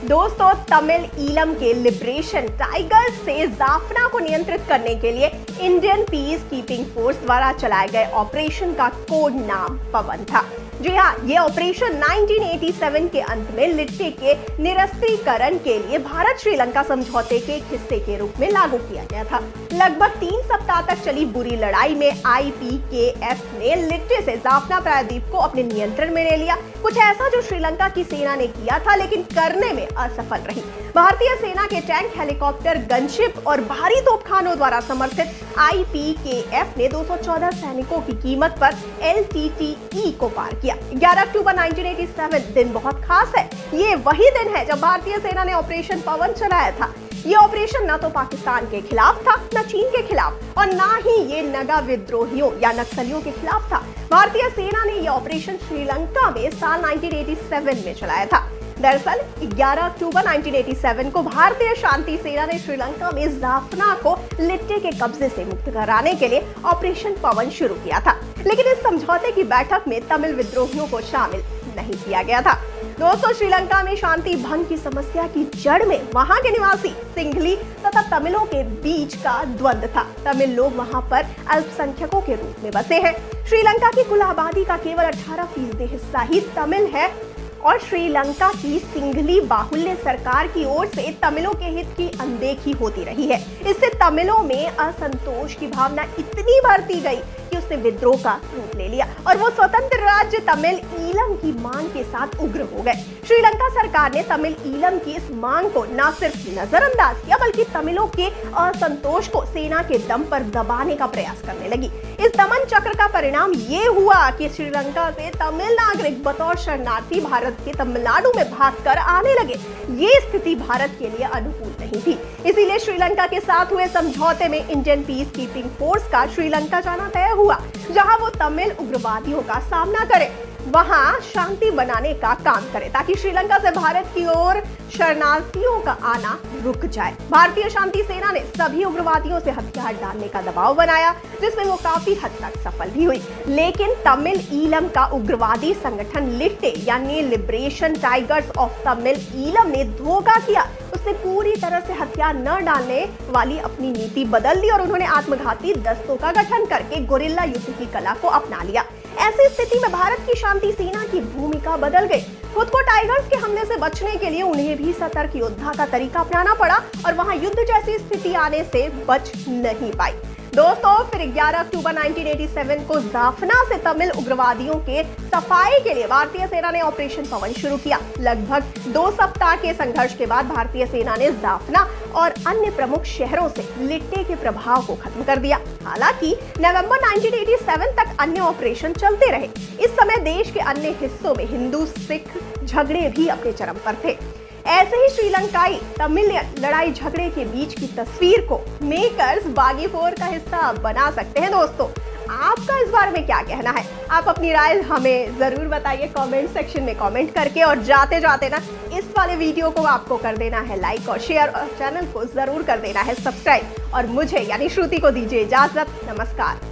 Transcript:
दोस्तों, तमिल ईलम के liberation tigers से जाफना को नियंत्रित करने के लिए इंडियन पीस कीपिंग फोर्स द्वारा चलाए गए ऑपरेशन का कोड नाम पवन था। जी हाँ, ये ऑपरेशन 1987 के अंत में लिट्टे के निरस्त्रीकरण के लिए भारत श्रीलंका समझौते के एक हिस्से के रूप में लागू किया गया था। लगभग 3 सप्ताह तक चली बुरी लड़ाई में IPKF ने लिट्टे से जाफना प्रायद्वीप को अपने नियंत्रण में ले लिया। कुछ ऐसा जो श्रीलंका की सेना ने किया था, लेकिन करने में असफल रही। भारतीय सेना के टैंक, हेलीकॉप्टर, गनशिप और भारी तोपखानों द्वारा समर्थित IPKF ने 214 सैनिकों की कीमत पर LTTE को पार किया। 11 अक्टूबर 1987 दिन बहुत खास है। ये वही दिन है जब भारतीय सेना ने ऑपरेशन पवन चलाया था। ये ऑपरेशन न तो पाकिस्तान के खिलाफ था, न चीन के खिलाफ, और न ही ये नगा विद्रोहियों या नक्सलियों के खिलाफ था। भारतीय सेना ने ये ऑपरेशन श्रीलंका में साल 1987 में चलाया था। दरअसल 11 अक्टूबर 1987 को भारतीय शांति सेना ने श्रीलंका में जाफना को लिट्टे के कब्जे से मुक्त कराने के लिए ऑपरेशन पवन शुरू किया था, लेकिन इस समझौते की बैठक में तमिल विद्रोहियों को शामिल नहीं किया गया था। दोस्तों, श्रीलंका में शांति भंग की समस्या की जड़ में वहां के निवासी सिंघली तथा तमिलों के बीच का द्वंद्व था। तमिल लोग वहां पर अल्पसंख्यकों के रूप में बसे हैं। श्रीलंका की कुल आबादी का केवल 18% हिस्सा ही तमिल है और श्रीलंका की सिंघली बाहुल्य सरकार की ओर से तमिलों के हित की अनदेखी होती रही है। इससे तमिलों में असंतोष की भावना इतनी बढ़ती गई कि उसने विद्रोह का रूप ले लिया और वो स्वतंत्र राज्य तमिल ईलम की मांग के साथ उग्र हो गए। श्रीलंका सरकार ने तमिल ईलम की इस मांग को न सिर्फ नजरअंदाज किया, बल्कि तमिलों के असंतोष को सेना के दम पर दबाने का प्रयास करने लगी। इस दमन चक्र का परिणाम ये हुआ कि श्रीलंका से तमिल नागरिक बतौर शरणार्थी भारत के तमिलनाडु में भागकर आने लगे। ये स्थिति भारत के लिए अनुकूल नहीं थी। इसीलिए श्रीलंका के साथ हुए समझौते में इंडियन पीस कीपिंग फोर्स का श्रीलंका जाना तय हुआ, जहां वो तमिल उग्रवादियों का सामना करे, वहां शांति बनाने का काम करे, ताकि श्रीलंका से भारत की ओर शरणार्थियों का आना रुक जाए। भारतीय शांति सेना ने सभी उग्रवादियों से हथियार डालने का दबाव बनाया, जिसमें वो काफी हद तक सफल भी हुई। लेकिन तमिल ईलम का उग्रवादी संगठन लिट्टे यानी liberation tigers of Tamil Eelam ने धोखा किया। उसने पूरी तरह से हथियार न डालने वाली अपनी नीति बदल दी और उन्होंने आत्मघाती दस्तों का गठन करके गोरिल्ला युद्ध की कला को अपना लिया। ऐसी स्थिति में भारत की शांति सेना की भूमिका बदल गई। खुद को टाइगर्स के हमले से बचने के लिए उन्हें भी सतर्क योद्धा का तरीका अपनाना पड़ा और वहां युद्ध जैसी स्थिति आने से बच नहीं पाई। दोस्तों, फिर 11 अक्टूबर 1987 को जाफना से तमिल उग्रवादियों के सफाई के लिए भारतीय सेना ने ऑपरेशन पवन शुरू किया। लगभग 2 सप्ताह के संघर्ष के बाद भारतीय सेना ने जाफना और अन्य प्रमुख शहरों से लिट्टे के प्रभाव को खत्म कर दिया। हालांकि नवंबर 1987 तक अन्य ऑपरेशन चलते रहे। इस समय देश के अन्य हिस्सों में हिंदू सिख झगड़े भी अपने चरम पर थे। ऐसे ही श्रीलंकाई तमिलियन लड़ाई झगड़े के बीच की तस्वीर को मेकर्स बागी 4 का हिस्सा बना सकते हैं। दोस्तों, आपका इस बारे में क्या कहना है? आप अपनी राय हमें जरूर बताइए कमेंट सेक्शन में कमेंट करके, और जाते जाते ना इस वाले वीडियो को आपको कर देना है लाइक और शेयर, और चैनल को जरूर कर देना है सब्सक्राइब। और मुझे यानी श्रुति को दीजिए इजाजत। नमस्कार।